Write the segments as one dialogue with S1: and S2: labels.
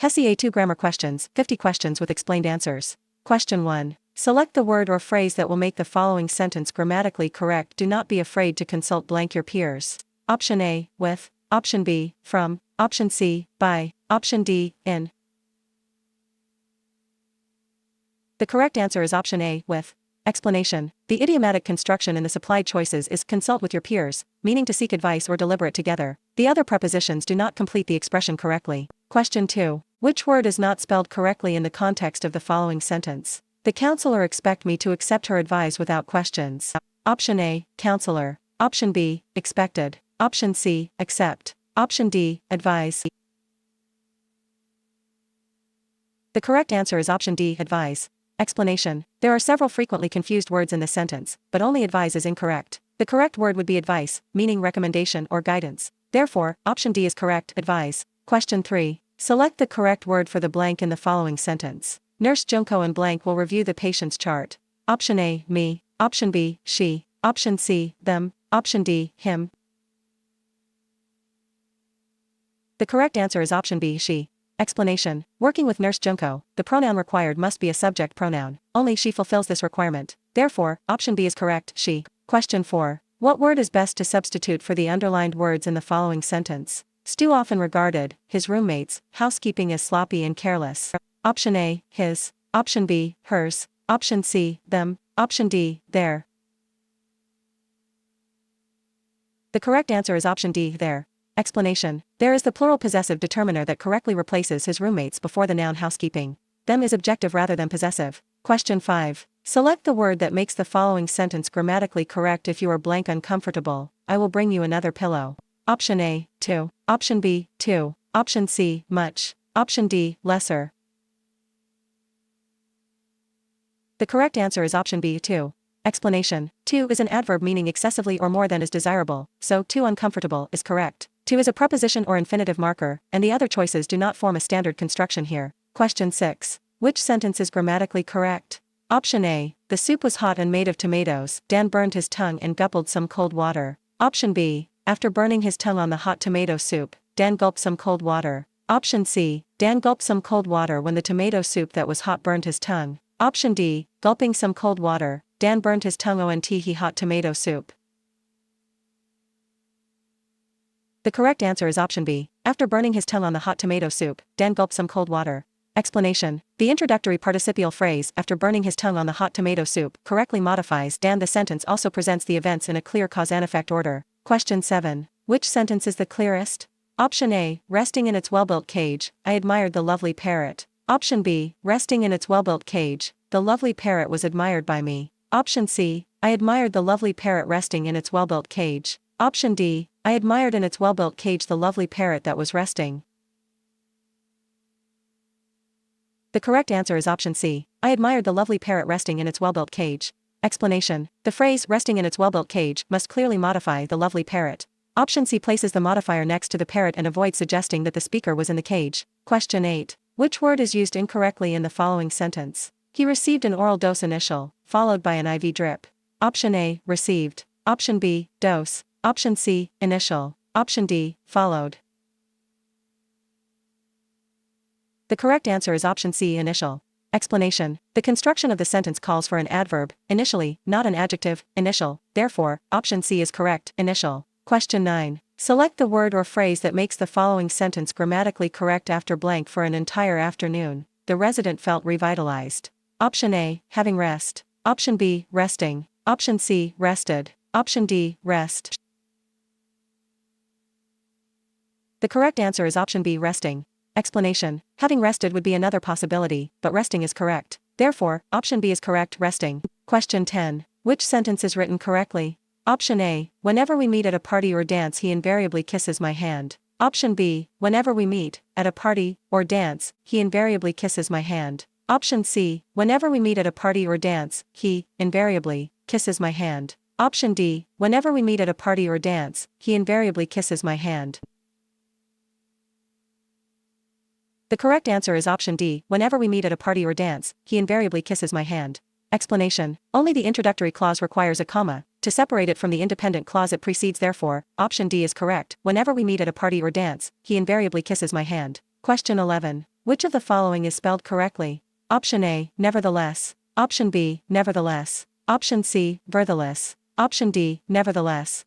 S1: HESI A2 grammar questions, 50 questions with explained answers. Question 1. Select the word or phrase that will make the following sentence grammatically correct. Do not be afraid to consult blank your peers. Option A, with. Option B, from. Option C, by. Option D, in. The correct answer is option A, with. Explanation. The idiomatic construction in the supplied choices is consult with your peers, meaning to seek advice or deliberate together. The other prepositions do not complete the expression correctly. Question 2. Which word is not spelled correctly in the context of the following sentence? The counselor expect me to accept her advice without questions. Option A, counselor. Option B, expected. Option C, accept. Option D, advise. The correct answer is option D, advise. Explanation. There are several frequently confused words in this sentence, but only advise is incorrect. The correct word would be advice, meaning recommendation or guidance. Therefore, option D is correct, advise. Question 3. Select the correct word for the blank in the following sentence. Nurse Junko and blank will review the patient's chart. Option A, me. Option B, she. Option C, them. Option D, him. The correct answer is option B, she. Explanation. Working with Nurse Junko, the pronoun required must be a subject pronoun. Only she fulfills this requirement. Therefore, option B is correct, she. Question 4. What word is best to substitute for the underlined words in the following sentence? Stu often regarded his roommates' housekeeping as sloppy and careless. Option A, his. Option B, hers. Option C, them. Option D, their. The correct answer is option D, their. Explanation. There is the plural possessive determiner that correctly replaces his roommates before the noun housekeeping. Them is objective rather than possessive. Question 5. Select the word that makes the following sentence grammatically correct. If you are blank uncomfortable, I will bring you another pillow. Option A, to. Option B, to. Option C, much. Option D, lesser. The correct answer is option B, to. Explanation. To is an adverb meaning excessively or more than is desirable, so to uncomfortable is correct. To is a preposition or infinitive marker, and the other choices do not form a standard construction here. Question 6. Which sentence is grammatically correct? Option A. The soup was hot and made of tomatoes. Dan burned his tongue and gulped some cold water. Option B. After burning his tongue on the hot tomato soup, Dan gulped some cold water. Option C. Dan gulped some cold water when the tomato soup that was hot burned his tongue. Option D. Gulping some cold water, Dan burned his tongue on he hot tomato soup. The correct answer is option B. After burning his tongue on the hot tomato soup, Dan gulped some cold water. Explanation. The introductory participial phrase, after burning his tongue on the hot tomato soup, correctly modifies Dan. The sentence also presents the events in a clear cause and effect order. Question 7. Which sentence is the clearest? Option A. Resting in its well-built cage, I admired the lovely parrot. Option B. Resting in its well-built cage, the lovely parrot was admired by me. Option C. I admired the lovely parrot resting in its well-built cage. Option D. I admired in its well-built cage the lovely parrot that was resting. The correct answer is option C. I admired the lovely parrot resting in its well-built cage. Explanation. The phrase resting in its well-built cage must clearly modify the lovely parrot. Option C places the modifier next to the parrot and avoids suggesting that the speaker was in the cage. Question 8. Which word is used incorrectly in the following sentence? He received an oral dose initial, followed by an IV drip. Option A, received. Option B, dose. Option C, initial. Option D, followed. The correct answer is option C, initial. Explanation. The construction of the sentence calls for an adverb, initially, not an adjective, initial. Therefore, option C is correct, initial. Question 9. Select the word or phrase that makes the following sentence grammatically correct. After blank for an entire afternoon, the resident felt revitalized. Option A, having rest. Option B, resting. Option C, rested. Option D, rest. The correct answer is option B, resting. Explanation. Having rested would be another possibility, but resting is correct. Therefore, option B is correct, resting. Question 10. Which sentence is written correctly? Option A. Whenever we meet at a party or dance he invariably kisses my hand. Option B. Whenever we meet at a party or dance, he invariably kisses my hand. Option C. Whenever we meet at a party or dance, he invariably kisses my hand. Option D. Whenever we meet at a party or dance, he invariably kisses my hand. The correct answer is option D. Whenever we meet at a party or dance, he invariably kisses my hand. Explanation. Only the introductory clause requires a comma. To separate it from the independent clause it precedes. Therefore, option D is correct. Whenever we meet at a party or dance, he invariably kisses my hand. Question 11. Which of the following is spelled correctly? Option A, nevertheless. Option B, nevertheless. Option C, vertheless. Option D, nevertheless.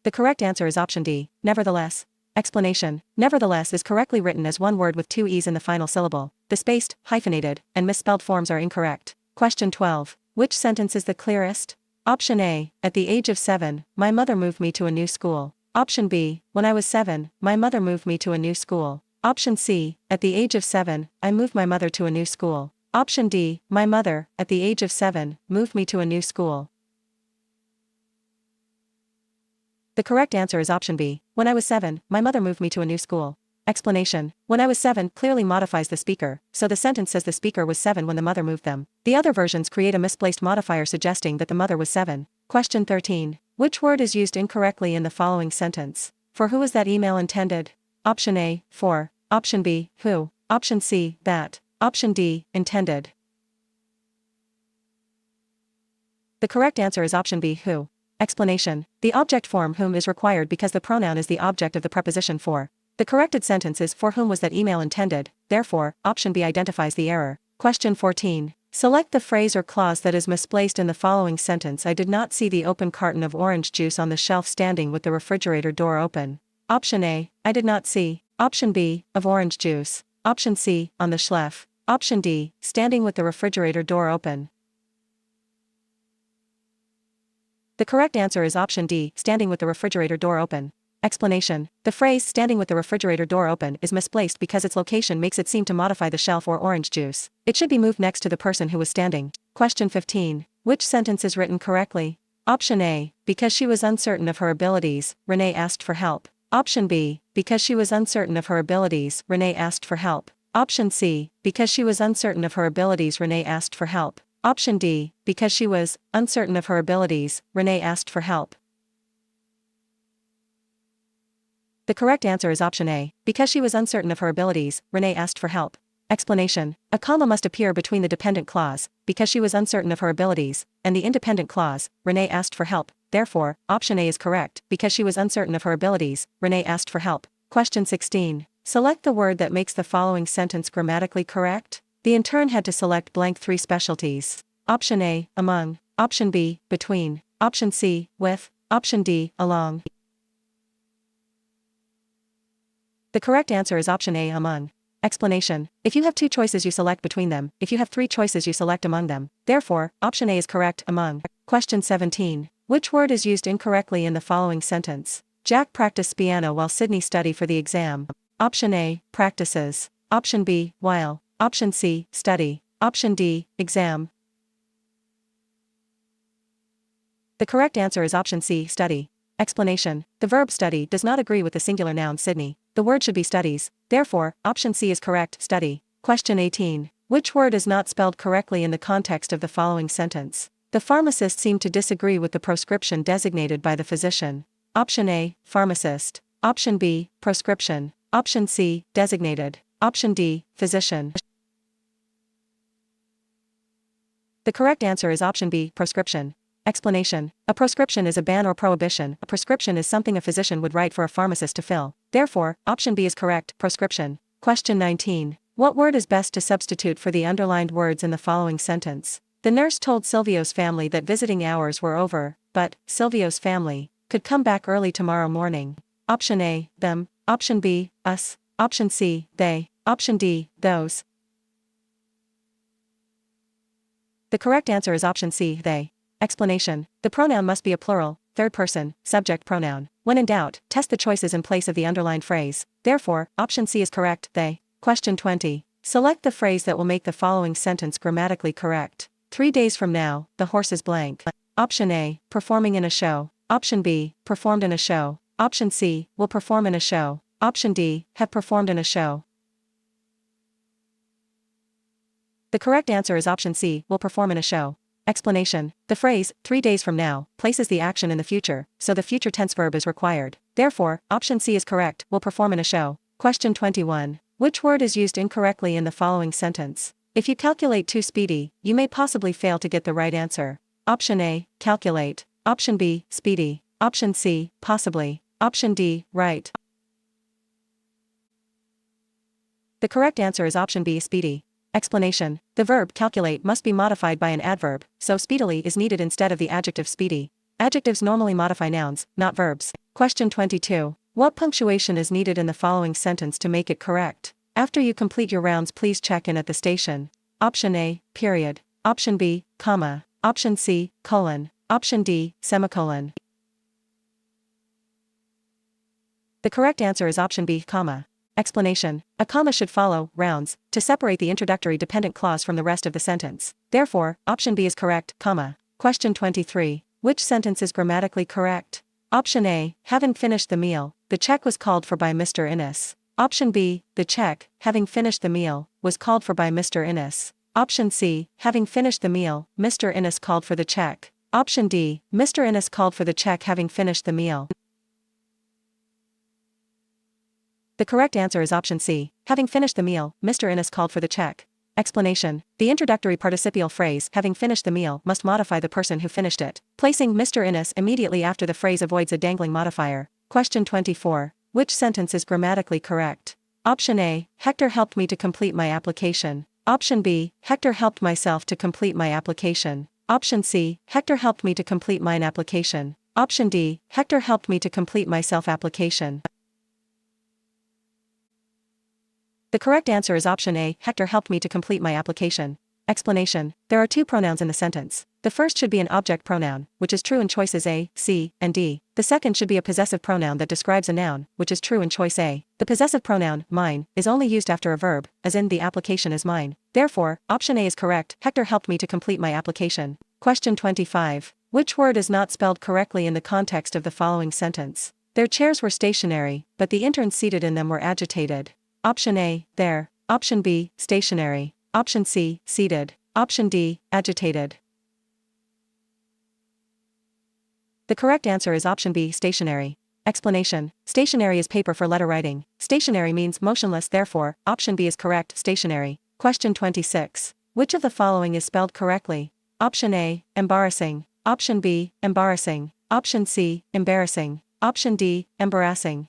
S1: The correct answer is option D, nevertheless. Explanation: nevertheless is correctly written as one word with two e's in the final syllable. The spaced, hyphenated, and misspelled forms are incorrect. Question 12. Which sentence is the clearest? Option A, at the age of 7, my mother moved me to a new school. Option B, when I was 7, my mother moved me to a new school. Option C, at the age of 7, I moved my mother to a new school. Option D, my mother, at the age of 7, moved me to a new school. The correct answer is option B, when I was 7, my mother moved me to a new school. Explanation: when I was 7 clearly modifies the speaker, so the sentence says the speaker was 7 when the mother moved them. The other versions create a misplaced modifier suggesting that the mother was 7. Question 13. Which word is used incorrectly in the following sentence? For who is that email intended? Option A, for. Option B, who. Option C, that. Option D, intended. The correct answer is option B, who. Explanation: the object form whom is required because the pronoun is the object of the preposition for. The corrected sentence is for whom was that email intended, therefore, option B identifies the error. Question 14. Select the phrase or clause that is misplaced in the following sentence. I did not see the open carton of orange juice on the shelf standing with the refrigerator door open. Option A, I did not see. Option B, of orange juice. Option C, on the shelf. Option D, standing with the refrigerator door open. The correct answer is option D, standing with the refrigerator door open. Explanation: the phrase standing with the refrigerator door open is misplaced because its location makes it seem to modify the shelf or orange juice. It should be moved next to the person who was standing. Question 15. Which sentence is written correctly? Option A, because she was uncertain of her abilities, Renee asked for help. Option B, because she was uncertain of her abilities, Renee asked for help. Option C, because she was uncertain of her abilities, Renee asked for help. Option D, because she was uncertain of her abilities, Renee asked for help. The correct answer is option A, because she was uncertain of her abilities, Renee asked for help. Explanation: a comma must appear between the dependent clause, because she was uncertain of her abilities, and the independent clause, Renee asked for help. Therefore, option A is correct, because she was uncertain of her abilities, Renee asked for help. Question 16. Select the word that makes the following sentence grammatically correct. The intern had to select blank 3 specialties. Option A, among. Option B, between. Option C, with. Option D, along. The correct answer is option A, among. Explanation: if you have 2 choices you select between them, if you have 3 choices you select among them. Therefore, option A is correct, among. Question 17. Which word is used incorrectly in the following sentence? Jack practiced piano while Sydney studied for the exam. Option A, practices. Option B, while. Option C, study. Option D, exam. The correct answer is option C, study. Explanation: the verb study does not agree with the singular noun Sydney. The word should be studies. Therefore, option C is correct, study. Question 18. Which word is not spelled correctly in the context of the following sentence? The pharmacist seemed to disagree with the prescription designated by the physician. Option A, pharmacist. Option B, prescription. Option C, designated. Option D, physician. The correct answer is option B, prescription. Explanation: a proscription is a ban or prohibition. A prescription is something a physician would write for a pharmacist to fill. Therefore, option B is correct, prescription. Question 19. What word is best to substitute for the underlined words in the following sentence? The nurse told Silvio's family that visiting hours were over, but Silvio's family could come back early tomorrow morning. Option A, them. Option B, us. Option C, they. Option D, those. The correct answer is option C, they. Explanation: the pronoun must be a plural, third person, subject pronoun. When in doubt, test the choices in place of the underlined phrase. Therefore, option C is correct, they. Question 20. Select the phrase that will make the following sentence grammatically correct. 3 days from now, the horse is blank. Option A, performing in a show. Option B, performed in a show. Option C, will perform in a show. Option D, have performed in a show. The correct answer is option C, will perform in a show. Explanation: the phrase, 3 days from now, places the action in the future, so the future tense verb is required. Therefore, option C is correct, will perform in a show. Question 21. Which word is used incorrectly in the following sentence? If you calculate too speedy, you may possibly fail to get the right answer. Option A, calculate. Option B, speedy. Option C, possibly. Option D, right. The correct answer is option B, speedy. Explanation. The verb calculate must be modified by an adverb, so speedily is needed instead of the adjective speedy. Adjectives normally modify nouns, not verbs. Question 22. What punctuation is needed in the following sentence to make it correct? After you complete your rounds, please check in at the station. Option A, period. Option B, comma. Option C, colon. Option D, semicolon. The correct answer is option B, comma. Explanation. A comma should follow rounds to separate the introductory dependent clause from the rest of the sentence. Therefore, option B is correct, comma. Question 23. Which sentence is grammatically correct? Option A, having finished the meal, the check was called for by Mr. Innes. Option B, the check, having finished the meal, was called for by Mr. Innes. Option C, having finished the meal, Mr. Innes called for the check. Option D, Mr. Innes called for the check having finished the meal. The correct answer is option C, having finished the meal, Mr. Innes called for the check. Explanation. The introductory participial phrase, having finished the meal, must modify the person who finished it. Placing Mr. Innes immediately after the phrase avoids a dangling modifier. Question 24. Which sentence is grammatically correct? Option A, Hector helped me to complete my application. Option B, Hector helped myself to complete my application. Option C, Hector helped me to complete mine application. Option D, Hector helped me to complete my self-application. The correct answer is option A, Hector helped me to complete my application. Explanation. There are two pronouns in the sentence. The first should be an object pronoun, which is true in choices A, C, and D. The second should be a possessive pronoun that describes a noun, which is true in choice A. The possessive pronoun, mine, is only used after a verb, as in the application is mine. Therefore, option A is correct, Hector helped me to complete my application. Question 25. Which word is not spelled correctly in the context of the following sentence? Their chairs were stationary, but the interns seated in them were agitated. Option A, there. Option B, stationary. Option C, seated. Option D, agitated. The correct answer is option B, stationary. Explanation. Stationary is paper for letter writing. Stationary means motionless, therefore, option B is correct, stationary. Question 26. Which of the following is spelled correctly? Option A, embarrassing. Option B, embarrassing. Option C, embarrassing. Option D, embarrassing.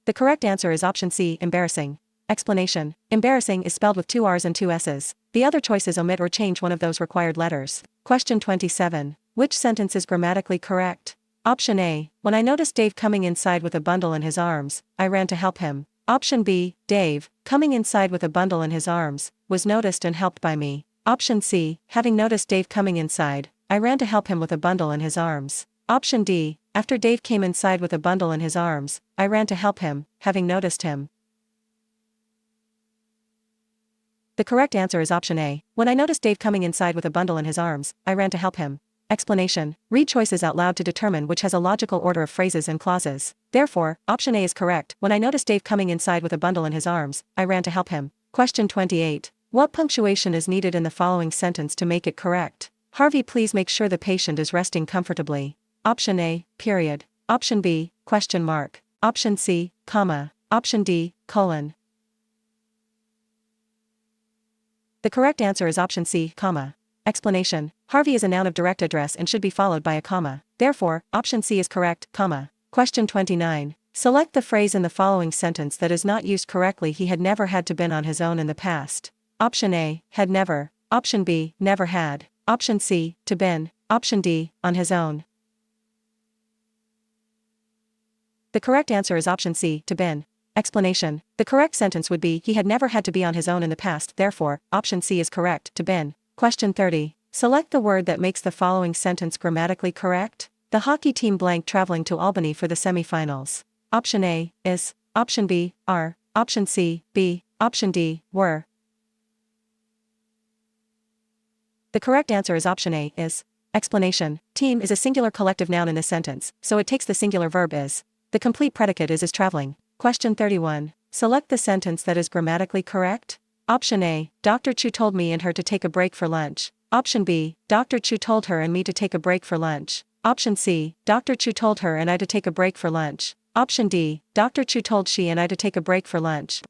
S1: The correct answer is option C, embarrassing. Explanation. Embarrassing is spelled with two R's and two S's. The other choices omit or change one of those required letters. Question 27. Which sentence is grammatically correct? Option A. When I noticed Dave coming inside with a bundle in his arms, I ran to help him. Option B. Dave, coming inside with a bundle in his arms, was noticed and helped by me. Option C. Having noticed Dave coming inside, I ran to help him with a bundle in his arms. Option D. After Dave came inside with a bundle in his arms, I ran to help him, having noticed him. The correct answer is option A. When I noticed Dave coming inside with a bundle in his arms, I ran to help him. Explanation. Read choices out loud to determine which has a logical order of phrases and clauses. Therefore, option A is correct. When I noticed Dave coming inside with a bundle in his arms, I ran to help him. Question 28. What punctuation is needed in the following sentence to make it correct? Harvey, please make sure the patient is resting comfortably. Option A, period. Option B, question mark. Option C, comma. Option D, colon. The correct answer is option C, comma. Explanation. Harvey is a noun of direct address and should be followed by a comma. Therefore, option C is correct, comma. Question 29. Select the phrase in the following sentence that is not used correctly. He had never had to been on his own in the past. Option A, had never. Option B, never had. Option C, to been. Option D, on his own. The correct answer is option C, to been. Explanation. The correct sentence would be he had never had to be on his own in the past, therefore, option C is correct, to been. Question 30. Select the word that makes the following sentence grammatically correct. The hockey team blank traveling to Albany for the semifinals. Option A, is. Option B, are. Option C, be. Option D, were. The correct answer is option A, is. Explanation. Team is a singular collective noun in this sentence, so it takes the singular verb is. The complete predicate is traveling. Question 31. Select the sentence that is grammatically correct. Option A, Dr. Chu told me and her to take a break for lunch. Option B, Dr. Chu told her and me to take a break for lunch. Option C, Dr. Chu told her and I to take a break for lunch. Option D, Dr. Chu told she and I to take a break for lunch.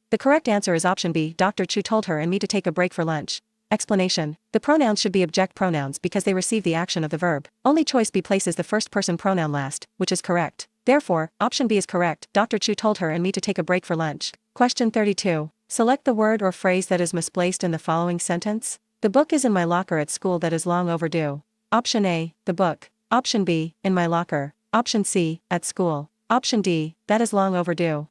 S1: The correct answer is option B, Dr. Chu told her and me to take a break for lunch. Explanation. The pronouns should be object pronouns because they receive the action of the verb. Only choice B places the first person pronoun last, which is correct. Therefore, option B is correct. Dr. Chu told her and me to take a break for lunch. Question 32. Select the word or phrase that is misplaced in the following sentence. The book is in my locker at school that is long overdue. Option A, the book. Option B, in my locker. Option C, at school. Option D, that is long overdue.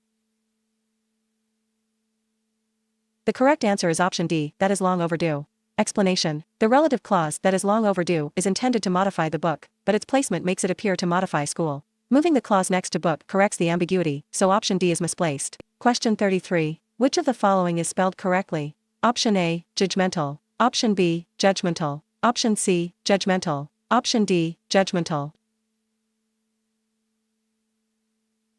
S1: The correct answer is option D, that is long overdue. Explanation. The relative clause, that is long overdue, is intended to modify the book, but its placement makes it appear to modify school. Moving the clause next to book corrects the ambiguity, so option D is misplaced. Question 33. Which of the following is spelled correctly? Option A, judgmental. Option B, judgmental. Option C, judgmental. Option D, judgmental.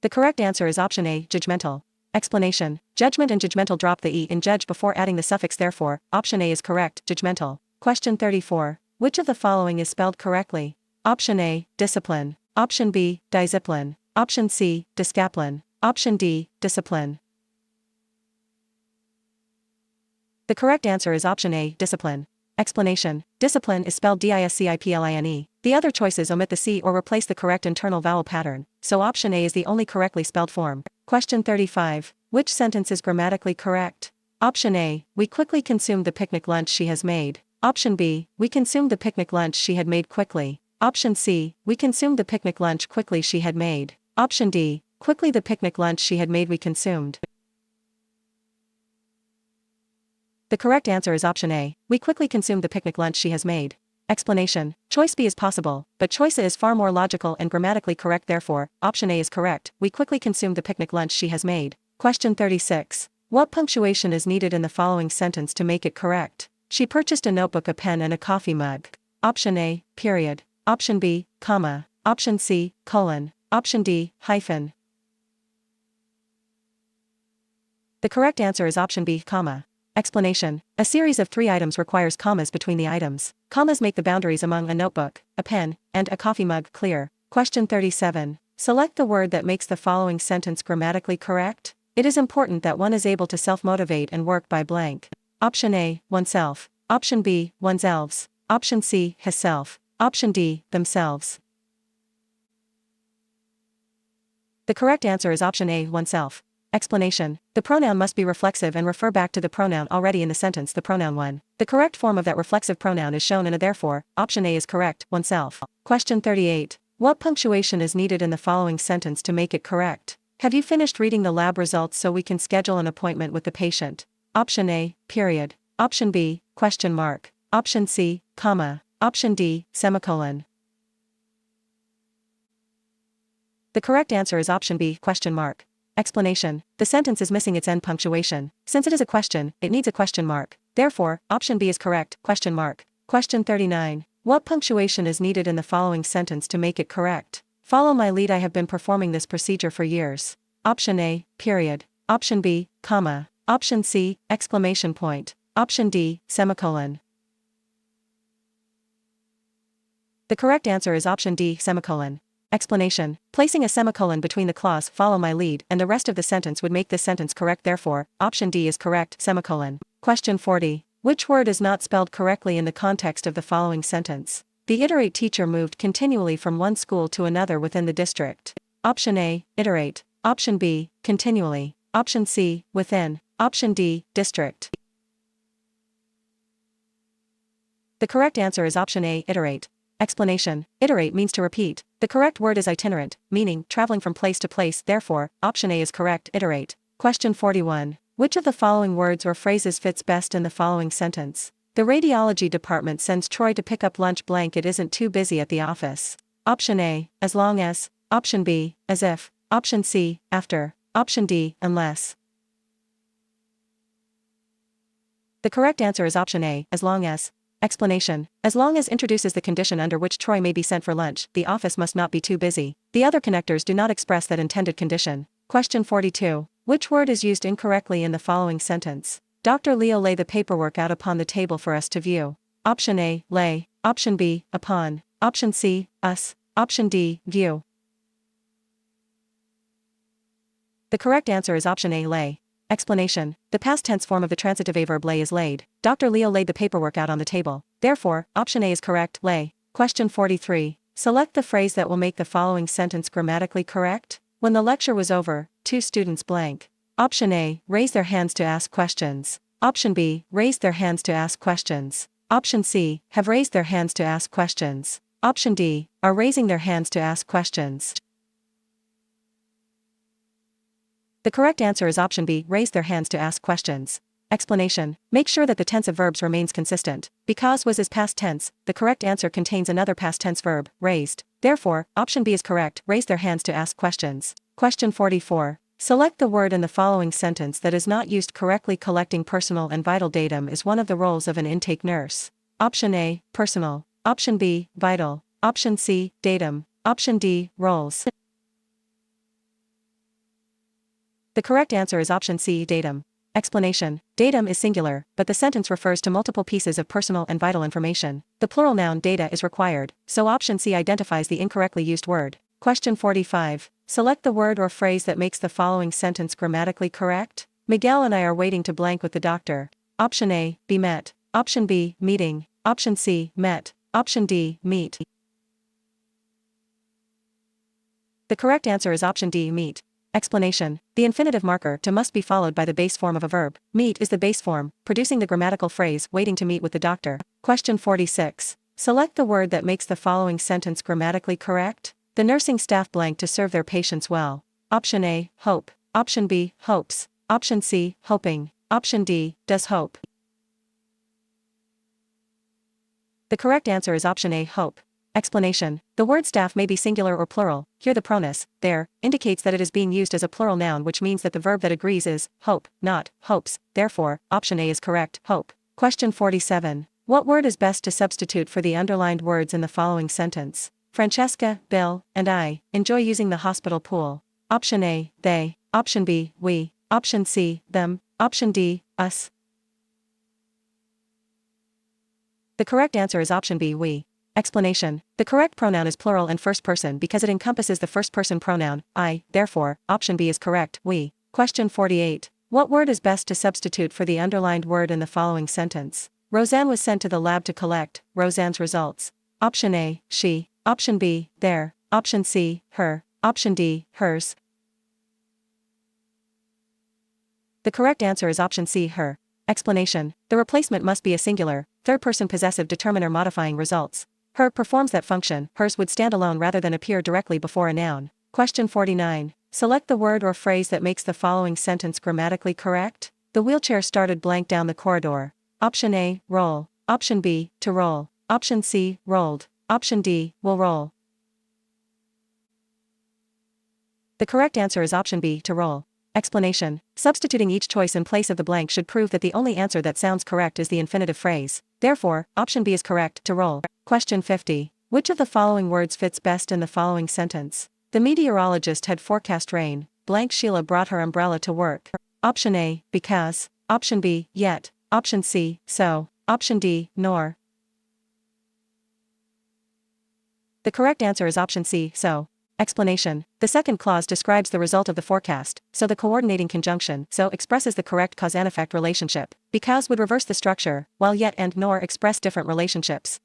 S1: The correct answer is option A, judgmental. Explanation. Judgment and judgmental drop the E in judge before adding the suffix therefore, option A is correct, judgmental. Question 34. Which of the following is spelled correctly? Option A, discipline. Option B, discipline. Option C, discipline. Option D, discipline. The correct answer is option A, discipline. Explanation. Discipline is spelled discipline. The other choices omit the C or replace the correct internal vowel pattern, so option A is the only correctly spelled form. Question 35. Which sentence is grammatically correct? Option A, we quickly consumed the picnic lunch she has made. Option B, we consumed the picnic lunch she had made quickly. Option C, we consumed the picnic lunch quickly she had made. Option D, quickly the picnic lunch she had made we consumed. The correct answer is option A, we quickly consumed the picnic lunch she has made. Explanation. Choice B is possible, but choice A is far more logical and grammatically correct therefore, option A is correct, we quickly consumed the picnic lunch she has made. Question 36. What punctuation is needed in the following sentence to make it correct? She purchased a notebook, a pen and a coffee mug. Option A, period. Option B, comma. Option C, colon. Option D, hyphen. The correct answer is option B, comma. Explanation. A series of 3 items requires commas between the items. Commas make the boundaries among a notebook, a pen, and a coffee mug clear. Question 37. Select the word that makes the following sentence grammatically correct. It is important that one is able to self-motivate and work by blank. Option A, oneself. Option B, oneselves. Option C, himself. Option D, themselves. The correct answer is option A, oneself. Explanation. The pronoun must be reflexive and refer back to the pronoun already in the sentence, the pronoun one. The correct form of that reflexive pronoun is shown in a therefore, option A is correct, oneself. Question 38. What punctuation is needed in the following sentence to make it correct? Have you finished reading the lab results so we can schedule an appointment with the patient? Option A, period. Option B, question mark. Option C, comma. Option D, semicolon. The correct answer is option B, question mark. Explanation. The sentence is missing its end punctuation. Since it is a question, it needs a question mark. Therefore, option B is correct, question mark. Question 39. What punctuation is needed in the following sentence to make it correct? Follow my lead, I have been performing this procedure for years. Option A, period. Option B, comma. Option C, exclamation point. Option D, semicolon. The correct answer is option D, semicolon. Explanation. Placing a semicolon between the clause follow my lead and the rest of the sentence would make this sentence correct, therefore, option D is correct, semicolon. Question 40. Which word is not spelled correctly in the context of the following sentence? The iterate teacher moved continually from one school to another within the district. Option A, iterate. Option B, continually. Option C, within. Option D, district. The correct answer is option A, iterate. Explanation. Iterate means to repeat. The correct word is itinerant, meaning traveling from place to place, therefore, option A is correct, iterate. Question 41. Which of the following words or phrases fits best in the following sentence? The radiology department sends Troy to pick up lunch blank, it isn't too busy at the office. Option A, as long as. Option B, as if. Option C, after. Option D, unless. The correct answer is option A, as long as. Explanation. As long as introduces the condition under which Troy may be sent for lunch, the office must not be too busy. The other connectors do not express that intended condition. Question 42. Which word is used incorrectly in the following sentence? Dr. Leo lay the paperwork out upon the table for us to view. Option A, lay. Option B, upon. Option C, us. Option D, view. The correct answer is option A, lay. Explanation. The past tense form of the transitive adverb lay is laid. Dr. Leo laid the paperwork out on the table. Therefore, option A is correct, lay. Question 43. Select the phrase that will make the following sentence grammatically correct. When the lecture was over, 2 students blank. Option A, raise their hands to ask questions. Option B, raised their hands to ask questions. Option C, have raised their hands to ask questions. Option D, are raising their hands to ask questions. The correct answer is option B, raise their hands to ask questions. Explanation. Make sure that the tense of verbs remains consistent. Because was is past tense, the correct answer contains another past tense verb, raised. Therefore, option B is correct, raise their hands to ask questions. Question 44. Select the word in the following sentence that is not used correctly. Collecting personal and vital datum is one of the roles of an intake nurse. Option A, personal. Option B, vital. Option C, datum. Option D, roles. The correct answer is option C, datum. Explanation. Datum is singular, but the sentence refers to multiple pieces of personal and vital information. The plural noun data is required, so option C identifies the incorrectly used word. Question 45. Select the word or phrase that makes the following sentence grammatically correct. Miguel and I are waiting to blank with the doctor. Option A, be met. Option B, meeting. Option C, met. Option D, meet. The correct answer is option D, meet. Explanation. The infinitive marker to must be followed by the base form of a verb. Meet is the base form, producing the grammatical phrase waiting to meet with the doctor. Question 46. Select the word that makes the following sentence grammatically correct. The nursing staff blank to serve their patients well. Option A, hope. Option B, hopes. Option C, hoping. Option D, does hope. The correct answer is option A, hope. Explanation. The word staff may be singular or plural. Here the pronus, there, indicates that it is being used as a plural noun, which means that the verb that agrees is hope, not hopes. Therefore, option A is correct, hope. Question 47. What word is best to substitute for the underlined words in the following sentence? Francesca, Bill, and I enjoy using the hospital pool. Option A, they. Option B, we. Option C, them. Option D, us. The correct answer is option B, we. Explanation. The correct pronoun is plural and first person because it encompasses the first person pronoun, I, therefore, option B is correct, we. Question 48. What word is best to substitute for the underlined word in the following sentence? Roseanne was sent to the lab to collect Roseanne's results. Option A, she. Option B, their. Option C, her. Option D, hers. The correct answer is option C, her. Explanation. The replacement must be a singular, third-person possessive determiner modifying results. Her performs that function, hers would stand alone rather than appear directly before a noun. Question 49. Select the word or phrase that makes the following sentence grammatically correct. The wheelchair started blank down the corridor. Option A, roll. Option B, to roll. Option C, rolled. Option D, will roll. The correct answer is option B, to roll. Explanation. Substituting each choice in place of the blank should prove that the only answer that sounds correct is the infinitive phrase. Therefore, option B is correct, to roll. Question 50. Which of the following words fits best in the following sentence? The meteorologist had forecast rain. Blank Sheila brought her umbrella to work. Option A, because. Option B, yet. Option C, so. Option D, nor. The correct answer is option C, so. Explanation. The second clause describes the result of the forecast, so the coordinating conjunction so expresses the correct cause and effect relationship. Because would reverse the structure, while yet and nor express different relationships.